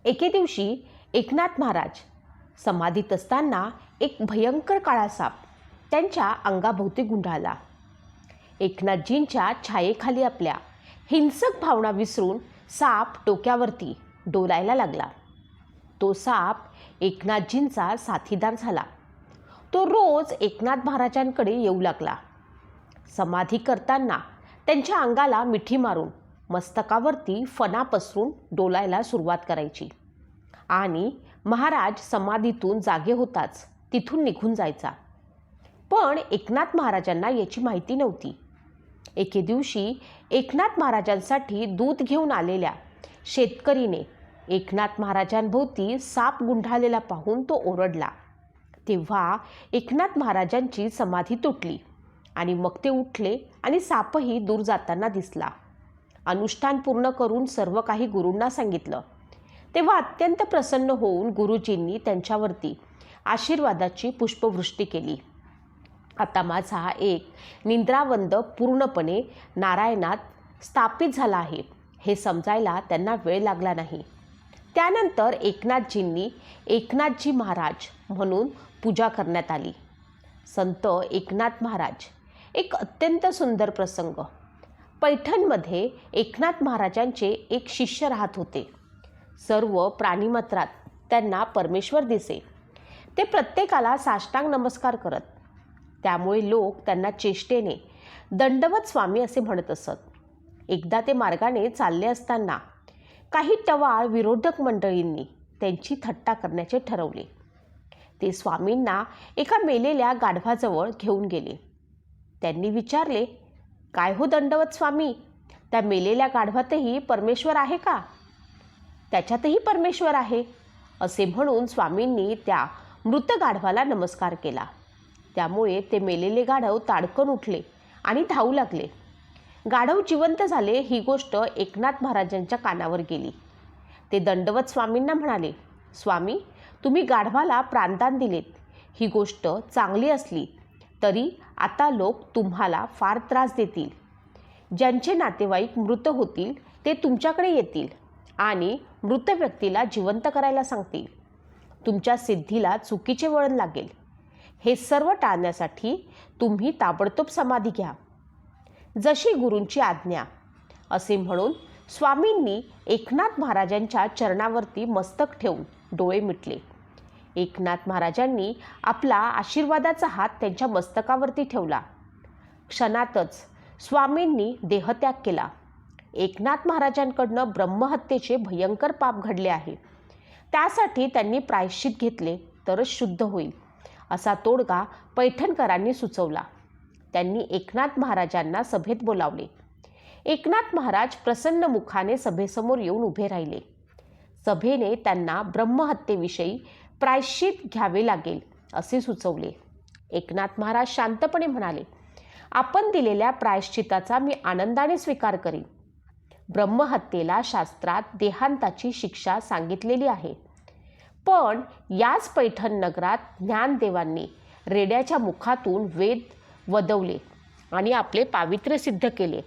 एके दिवशी एकनाथ महाराज समाधीत असताना एक भयंकर काळा साप त्यांच्या अंगाभोवती गुंडाळला. एकनाथजींच्या छायेखाली आपल्या हिंसक भावना विसरून साप डोक्यावरती डोलायला लागला. तो साप एकनाथजींचा साथीदार झाला. तो रोज एकनाथ महाराजांकडे येऊ लागला. समाधी करताना त्यांच्या अंगाला मिठी मारून मस्तकावरती फणा पसरून डोलायला सुरुवात करायची आणि महाराज समाधीतून जागे होताच तिथून निघून जायचा. पण एकनाथ महाराजांना याची माहिती नव्हती. एके दिवशी एकनाथ महाराजांसाठी दूध घेऊन आलेल्या शेतकरीने एकनाथ महाराजांभोवती साप गुंडाळलेला पाहून तो ओरडला. तेव्हा एकनाथ महाराजांची समाधी तुटली आणि मग ते उठले आणि सापही दूर जाताना दिसला. अनुष्ठान पूर्ण करून सर्व काही गुरूंना सांगितलं. तेव्हा अत्यंत प्रसन्न होऊन गुरुजींनी त्यांच्यावरती आशीर्वादाची पुष्पवृष्टी केली. आता माझा एक निद्रावंद पूर्णपणे नारायणात स्थापित झाला आहे हे समजायला त्यांना वेळ लागला नाही. त्यानंतर एकनाथजींनी एकनाथजी महाराज म्हणून पूजा करण्यात आली. संत एकनाथ महाराज एक अत्यंत सुंदर प्रसंग. पैठणमध्ये एकनाथ महाराजांचे एक शिष्य राहत होते. सर्व प्राणिमात्रात त्यांना परमेश्वर दिसे. ते प्रत्येकाला साष्टांग नमस्कार करत. त्यामुळे लोक त्यांना चेष्टेने दंडवत स्वामी असे म्हणत असत. एकदा ते मार्गाने चालले असताना काही टवाळ विरोधक मंडळींनी त्यांची थट्टा करण्याचे ठरवले. ते स्वामींना एका मेलेल्या गाढवाजवळ घेऊन गेले. त्यांनी विचारले, काय हो दंडवत स्वामी, त्या मेलेल्या गाढवातही परमेश्वर आहे का? त्याच्यातही परमेश्वर आहे असे म्हणून स्वामींनी त्या मृत गाढवाला नमस्कार केला. त्यामुळे ते मेलेले गाढव ताडकन उठले आणि धावू लागले. गाढव जिवंत झाले ही गोष्ट एकनाथ महाराजांच्या कानावर गेली. ते दंडवत स्वामींना म्हणाले, स्वामी, तुम्ही गाढवाला प्राणदान दिलेत ही गोष्ट चांगली असली तरी आता लोक तुम्हाला फार त्रास देतील. ज्यांचे नातेवाईक मृत होतील ते तुमच्याकडे येतील आणि मृत व्यक्तीला जिवंत करायला सांगतील. तुमच्या सिद्धीला चुकीचे वळण लागेल. हे सर्व टाळण्यासाठी तुम्ही ताबडतोब समाधी घ्या, जशी गुरूंची आज्ञा. असे म्हणून स्वामींनी एकनाथ महाराजांच्या चरणावरती मस्तक ठेवून डोळे मिटले. एकनाथ महाराजांनी आपला आशीर्वादाचा हात त्यांच्या मस्तकावरती ठेवला. क्षणातच स्वामींनी देहत्याग केला. एकनाथ महाराजांकडनं ब्रह्महत्येचे भयंकर पाप घडले आहे. त्यासाठी त्यांनी प्रायश्चित घेतले तरच शुद्ध होईल असा तोडगा पैठणकरांनी सुचवला. त्यांनी एकनाथ महाराजांना सभेत बोलावले. एकनाथ महाराज प्रसन्न मुखाने सभेसमोर येऊन उभे राहिले. सभेने त्यांना ब्रह्महत्येविषयी प्रायश्चित घ्यावे लागेल असे सुचवले. एकनाथ महाराज शांतपणे म्हणाले, आपण दिलेल्या प्रायश्चिताचा मी आनंदाने स्वीकार करीन. ब्रह्महत्येला शास्त्रात देहांताची शिक्षा सांगितलेली आहे. पण याच पैठण नगरात ज्ञानदेवांनी रेड्याच्या मुखातून वेद वदवले आणि आपले पावित्र्य सिद्ध केले.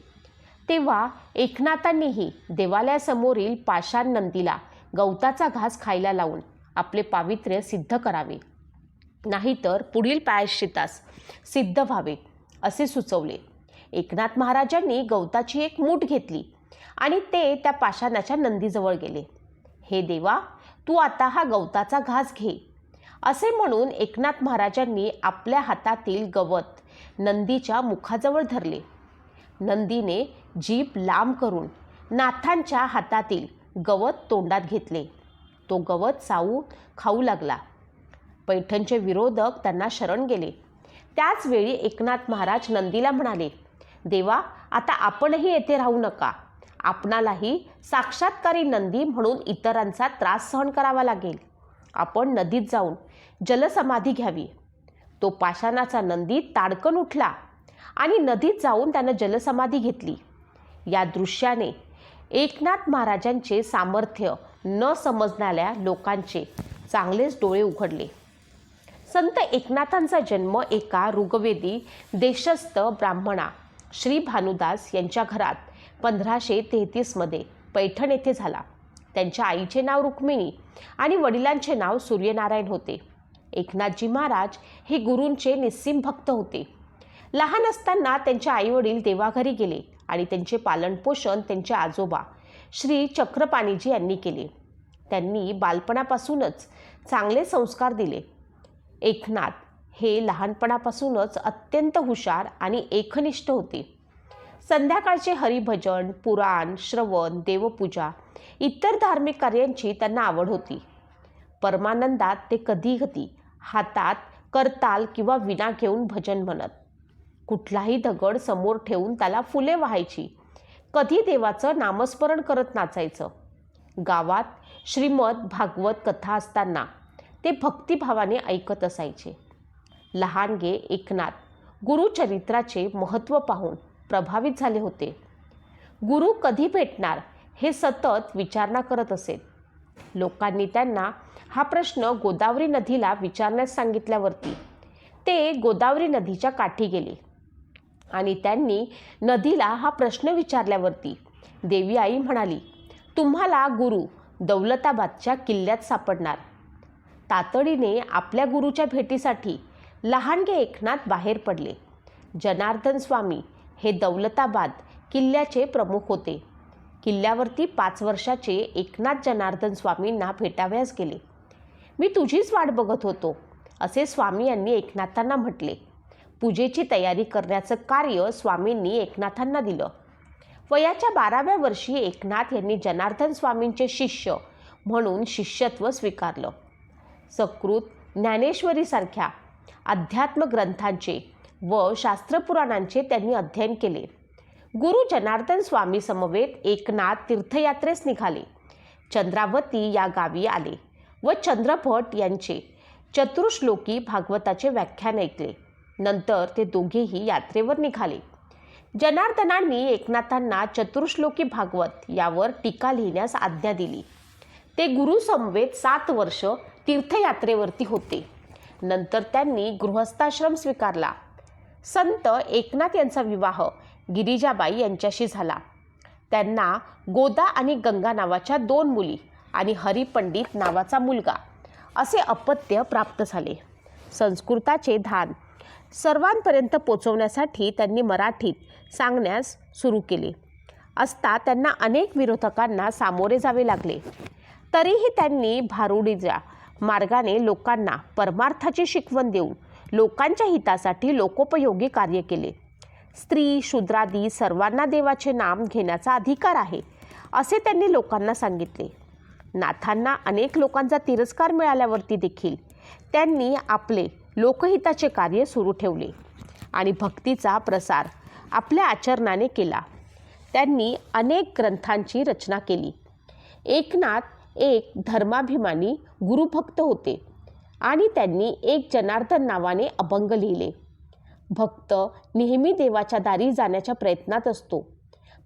तेव्हा एकनाथांनीही देवालयासमोरील पाषाण नंदीला गवताचा घास खायला लावून आपले पावित्र्य सिद्ध करावे, नाहीतर पुढील प्रायश्चितास सिद्ध व्हावे असे सुचवले. एकनाथ महाराजांनी गवताची एक मूठ घेतली आणि ते त्या पाषाणाच्या नंदीजवळ गेले. हे देवा, तू आता हा गवताचा घास घे असे म्हणून एकनाथ महाराजांनी आपल्या हातातील गवत नंदीच्या मुखाजवळ धरले. नंदीने जीभ लांब करून नाथांच्या हातातील गवत तोंडात घेतले. तो गवत चावून खाऊ लागला. पैठणचे विरोधक त्यांना शरण गेले. त्याच वेळी एकनाथ महाराज नंदीला म्हणाले, देवा, आता आपणही येथे राहू नका. आपणालाही साक्षात्कारी नंदी म्हणून इतरांचा त्रास सहन करावा लागेल. आपण नदीत जाऊन जलसमाधी घ्यावी. तो पाषाणाचा नंदी ताडकन उठला आणि नदीत जाऊन त्यानं जलसमाधी घेतली. या दृश्याने एकनाथ महाराजांचे सामर्थ्य न समजणाऱ्या लोकांचे चांगलेच डोळे उघडले. संत एकनाथांचा जन्म एका ऋग्वेदी देशस्थ ब्राह्मणा श्री भानुदास यांच्या घरात 1533 मध्ये पैठण येथे झाला. त्यांच्या आईचे नाव रुक्मिणी आणि वडिलांचे नाव सूर्यनारायण होते. एकनाथजी महाराज हे गुरूंचे निस्सीम भक्त होते. लहान असताना त्यांचे आईवडील देवाघरी गेले आणि त्यांचे पालनपोषण त्यांचे आजोबा श्री चक्रपाणीजी यांनी केले. त्यांनी बालपणापासूनच चांगले संस्कार दिले. एकनाथ हे लहानपणापासूनच अत्यंत हुशार आणि एकनिष्ठ होते. संध्याकाळचे हरिभजन, पुराण श्रवण, देवपूजा इतर धार्मिक कार्यांची त्यांना आवड होती. परमानंदात ते कधीकधी हातात करताल किंवा विणा घेऊन भजन म्हणत. कुठलाही दगड समोर ठेवून त्याला फुले वाहायची. कधी देवाचं नामस्मरण करत नाचायचं. गावात श्रीमद भागवत कथा असताना ते भक्तिभावाने ऐकत असायचे. लहानगे एकनाथ गुरुचरित्राचे महत्त्व पाहून प्रभावित झाले होते. गुरु कधी भेटणार हे सतत विचारणा करत असेत. लोकांनी त्यांना हा प्रश्न गोदावरी नदीला विचारण्यास सांगितल्यावरती ते गोदावरी नदीच्या काठी गेले आणि त्यांनी नदीला हा प्रश्न विचारल्यावरती देवी आई म्हणाली, तुम्हाला गुरु दौलताबादच्या किल्ल्यात सापडणार. तातडीने आपल्या गुरुच्या भेटीसाठी लहानगे एकनाथ बाहेर पडले. जनार्दन स्वामी हे दौलताबाद किल्ल्याचे प्रमुख होते. किल्ल्यावरती 5 वर्षाचे एकनाथ जनार्दन स्वामींना भेटावयास गेले. मी तुझीच वाट बघत होतो असे स्वामी यांनी एकनाथांना म्हटले. पूजेची तयारी करण्याचं कार्य स्वामींनी एकनाथांना दिलं. वयाच्या 12व्या वर्षी एकनाथ यांनी जनार्दन स्वामींचे शिष्य म्हणून शिष्यत्व स्वीकारलं. सकृत, ज्ञानेश्वरीसारख्या अध्यात्म ग्रंथांचे व शास्त्रपुराणांचे त्यांनी अध्ययन केले. गुरु जनार्दन स्वामी समवेत एकनाथ तीर्थयात्रेस निघाले. चंद्रावती या गावी आले व चंद्रभट यांचे चतुर्श्लोकी भागवताचे व्याख्यान ऐकले. नंतर ते दोघेही यात्रेवर निघाले. जनार्दनांनी एकनाथांना चतुर्श्लोकी भागवत यावर टीका लिहिण्यास आज्ञा दिली. ते गुरु समवेत 7 वर्ष तीर्थयात्रेवरती होते. नंतर त्यांनी गृहस्थाश्रम स्वीकारला. संत एकनाथ यांचा विवाह गिरिजाबाई यांच्याशी झाला. त्यांना गोदा आणि गंगा नावाच्या 2 मुली आणि हरिपंडित नावाचा मुलगा असे अपत्य प्राप्त झाले. संस्कृताचे धान सर्वांपर्यंत पोचवण्यासाठी त्यांनी मराठीत सांगण्यास सुरू केले असता त्यांना अनेक विरोधकांना सामोरे जावे लागले. तरीही त्यांनी भारुडीच्या मार्गाने लोकांना परमार्थाची शिकवण देऊन लोकांच्या हितासाठी लोकोपयोगी कार्य केले. स्त्री शूद्रादी सर्वांना देवाचे नाम घेण्याचा अधिकार आहे असे त्यांनी लोकांना सांगितले. नाथांना अनेक लोकांचा तिरस्कार मिळाल्यावरती देखील त्यांनी आपले लोकहिताचे कार्य सुरू ठेवले आणि भक्तीचा प्रसार आपल्या आचरणाने केला. त्यांनी अनेक ग्रंथांची रचना केली. एकनाथ एक धर्माभिमानी गुरुभक्त होते आणि त्यांनी एक जनार्दन नावाने अभंग लिहिले. भक्त नेहमी देवाच्या दारी जाण्याच्या प्रयत्नात असतो,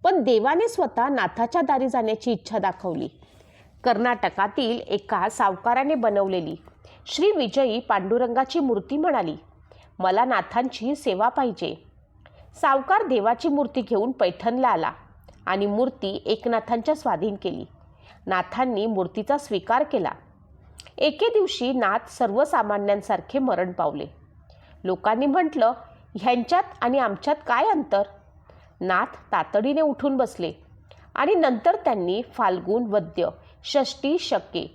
पण देवाने स्वतः नाथाच्या दारी जाण्याची इच्छा दाखवली. कर्नाटकातील एका सावकाराने बनवलेली श्री विजयी पांडुरंगाची मूर्ती म्हणाली, मला नाथांची सेवा पाहिजे. सावकार देवाची मूर्ती घेऊन पैठणला आला आणि मूर्ती एकनाथांच्या स्वाधीन केली. नाथांनी मूर्तीचा स्वीकार केला. एके दिवशी नाथ सर्वसामान्यांसारखे मरण पावले. लोकांनी म्हटलं, ह्यांच्यात आणि आमच्यात काय अंतर? नाथ तातडीने उठून बसले आणि नंतर त्यांनी फाल्गुन वद्य षष्टी शके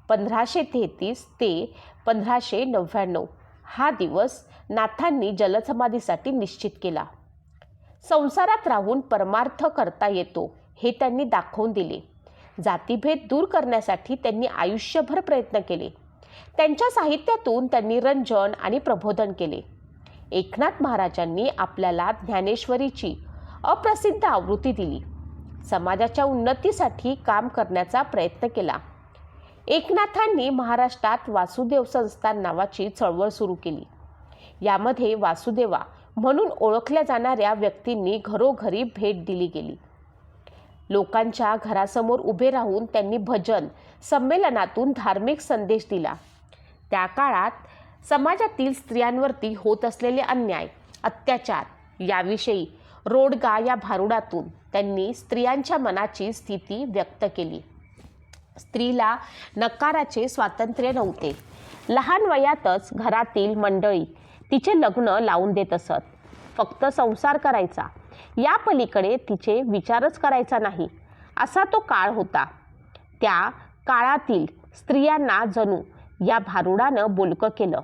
1533 ते 1599 हा दिवस नाथांनी जलसमाधीसाठी निश्चित केला. संसारात राहून परमार्थ करता येतो हे त्यांनी दाखवून दिले. जातीभेद दूर करण्यासाठी त्यांनी आयुष्यभर प्रयत्न केले. त्यांच्या साहित्यातून त्यांनी रंजन आणि प्रबोधन केले. एकनाथ महाराजांनी आपल्याला ज्ञानेश्वरीची अप्रसिद्ध आवृत्ती दिली. समाजाच्या उन्नतीसाठी काम करण्याचा प्रयत्न केला. एकनाथांनी महाराष्ट्रात वासुदेव संस्थान नावाची चळवळ सुरू केली. यामध्ये वासुदेवा म्हणून ओळखल्या जाणाऱ्या व्यक्तींनी घरोघरी भेट दिली गेली. लोकांच्या घरासमोर उभे राहून त्यांनी भजन संमेलनातून धार्मिक संदेश दिला. त्या काळात समाजातील स्त्रियांवरती होत असलेले अन्याय अत्याचार याविषयी रोडगा या भारुडातून त्यांनी स्त्रियांच्या मनाची स्थिती व्यक्त केली. स्त्रीला नकाराचे स्वातंत्र्य नव्हते. लहान वयातच घरातील मंडळी तिचे लग्न लावून देत असत. फक्त संसार करायचा, या पलीकडे तिचे विचारच करायचा नाही, असा तो काळ होता. त्या काळातील स्त्रियांना जणू या भारुडानं बोलकं केलं.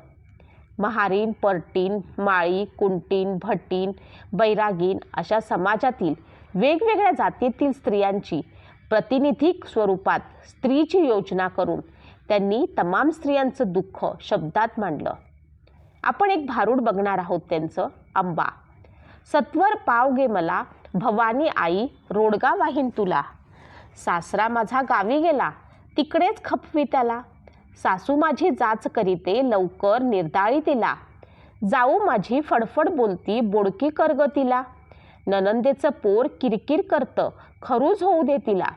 महारीन, परटीन, माळी, कुंटीन, भटीन, बैरागीन अशा समाजातील वेगवेगळ्या जातीतील स्त्रियांची प्रातिनिधिक स्वरूपात स्त्रीची योजना करून त्यांनी तमाम स्त्रियांचं दुःख शब्दात मांडलं. आपण एक भारूड बघणार आहोत त्यांचं. अंबा. सत्वर पाव गे मला, भवानी आई रोडगा वाहीन तुला. सासरा माझा गावी गेला, तिकडेच खपवी त्याला. सासू माझी जाच करीते, लवकर निर्दाळी तिला. जाऊ माझी फडफड बोलती, बोडकी करग तिला. ननंदेचं पोर किरकिर करतं, खरूज होऊ दे तिला.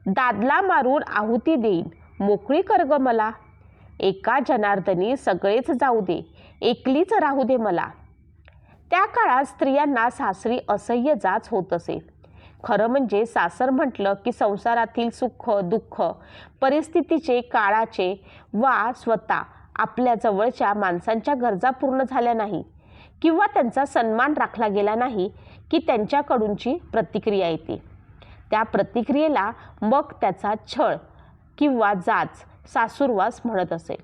दादला मारून आहुती देईन, मोकळी करग मला. एका जनार्दनी सगळेच जाऊ दे, एकलीच राहू दे मला. त्या काळात स्त्रियांना सासरी असह्य जाच होत असे. खरं म्हणजे सासर म्हटलं की संसारातील सुख दुःख परिस्थितीचे, काळाचे वा स्वतः आपल्या जवळच्या माणसांच्या गरजा पूर्ण झाल्या नाही किंवा त्यांचा सन्मान राखला गेला नाही की त्यांच्याकडूनची प्रतिक्रिया येते. त्या प्रतिक्रियेला मग त्याचा छळ किंवा जाच सासूरवास म्हणत असेल.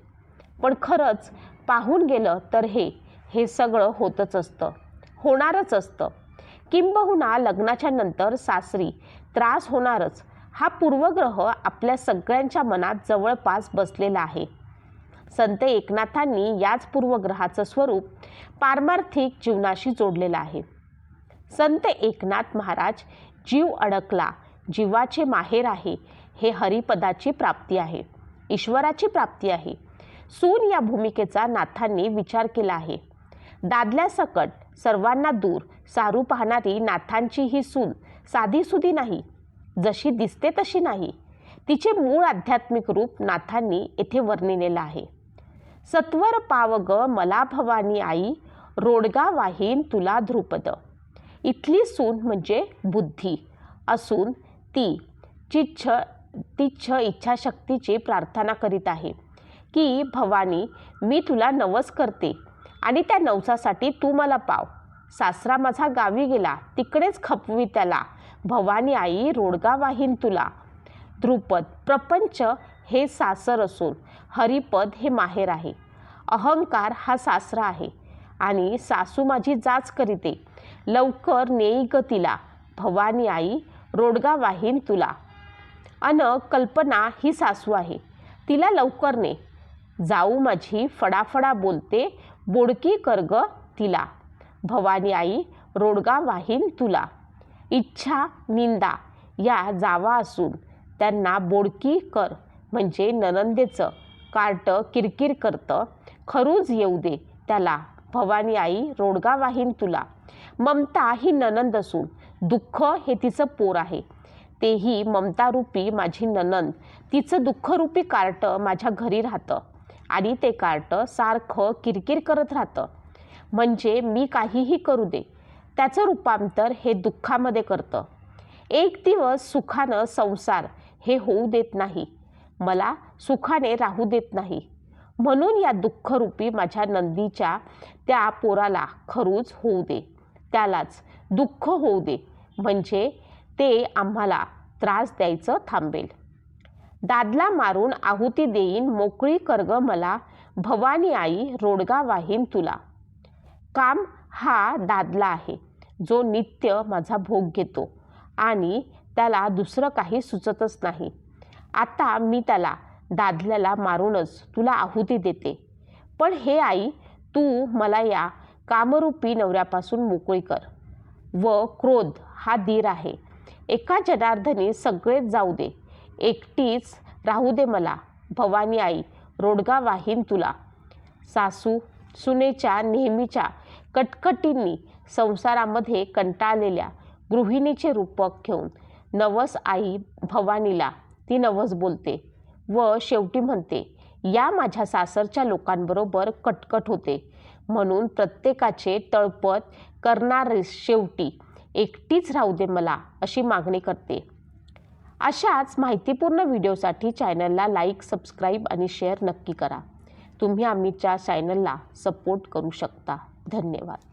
पण खरंच पाहून गेलं तर हे सगळं होतच असतं, होणारच असतं. किंबहुना लग्नाच्या नंतर सासरी त्रास होणारच हा पूर्वग्रह आपल्या सगळ्यांच्या मनात जवळपास बसलेला आहे. संत एकनाथांनी याच पूर्वग्रहाचं स्वरूप पारमार्थिक जीवनाशी जोडलेलं आहे. संत एकनाथ महाराज जीव अडकला, जीवाचे माहेर आहे, हे हरिपदाची प्राप्ती आहे, ईश्वराची प्राप्ती आहे. सून या भूमिकेचा नाथांनी विचार केला आहे. दादल्यासकट सर्वांना दूर सारू पाहणारी नाथांची ही सून साधीसुधी नाही, जशी दिसते तशी नाही. तिचे मूळ आध्यात्मिक रूप नाथांनी येथे वर्णिलेलं आहे. सत्वर पाव ग मला भवानी आई, रोडगा वाहीन तुला ध्रुपद. इथली सून म्हणजे बुद्धी असून ती तिच्छ इच्छाशक्तीची प्रार्थना करीत आहे की भवानी, मी तुला नवस करते आणि त्या नवसासाठी तू मला पाव. सासरा माझा गावी गेला, तिकडेच खपवी त्याला. भवानी आई रोडगा वाहीन तुला. ध्रुपद. प्रपंच हे सासर असून हरिपद हे माहेर आहे. अहंकार हा सासरा आहे आणि सासू माझी जाच करीते, लवकर नेई ग तिला. भवानी आई रोडगा वाहीन तुला. अन कल्पना ही सासू आहे, तिला लवकर ने. जाऊ माझी फडाफडा बोलते, बोडकी करग तिला. भवानी आई रोडगा वाहीन तुला. इच्छा निंदा या जावा असून त्यांना बोडकी कर म्हणजे ननंदेचं कार्ट किरकिर करतं, खरूज येऊ दे त्याला. भवानी आई रोडगा वाहीन तुला. ममता ही ननंद असून दुःख हे तिचं पोर आहे. तेही ममतारूपी माझी ननंद, तिचं दुःखरूपी कार्ट माझ्या घरी राहतं आणि ते कार्ट सारखं किरकिर करत राहतं. म्हणजे मी काहीही करू दे, त्याचं रूपांतर हे दुःखामध्ये करतं. एक दिवस सुखानं संसार हे होऊ देत नाही, मला सुखाने राहू देत नाही. म्हणून या दुःखरूपी माझ्या नंदीच्या त्या पोराला खरूज होऊ दे, त्यालाच दुःख होऊ दे, म्हणजे ते आम्हाला त्रास द्यायचं थांबेल. दादला मारून आहुती देईन, मोकळी करग मला. भवानी आई रोडगा वाहीन तुला. काम हा दादला आहे, जो नित्य माझा भोग घेतो आणि त्याला दुसरं काही सुचतच नाही. आता मी त्याला दादल्याला मारूनच तुला आहुती देते. पण हे आई, तू मला या कामरूपी नवऱ्यापासून मोकळी कर. व क्रोध हा धीर आहे, एका जनार्दनी सगळेच जाऊ दे, एकटीच राहू दे मला. भवानी आई रोडगा वाहीन तुला. सासू सुनेच्या नेहमीच्या कटकटींनी संसारामध्ये कंटाळलेल्या गृहिणीचे रूपक घेऊन नवस आई भवानीला ती नवस बोलते व शेवटी म्हणते, या माझ्या सासरच्या लोकांबरोबर कटकट होते, म्हणून प्रत्येकाचे तळपत करणारे शेवटी एकटीच राहू दे मला, अशी मागणी करते. अशाच माहितीपूर्ण व्हिडिओसाठी चॅनलला लाईक, सबस्क्राईब आणि शेअर नक्की करा. तुम्ही आमच्या चॅनलला सपोर्ट करू शकता. धन्यवाद.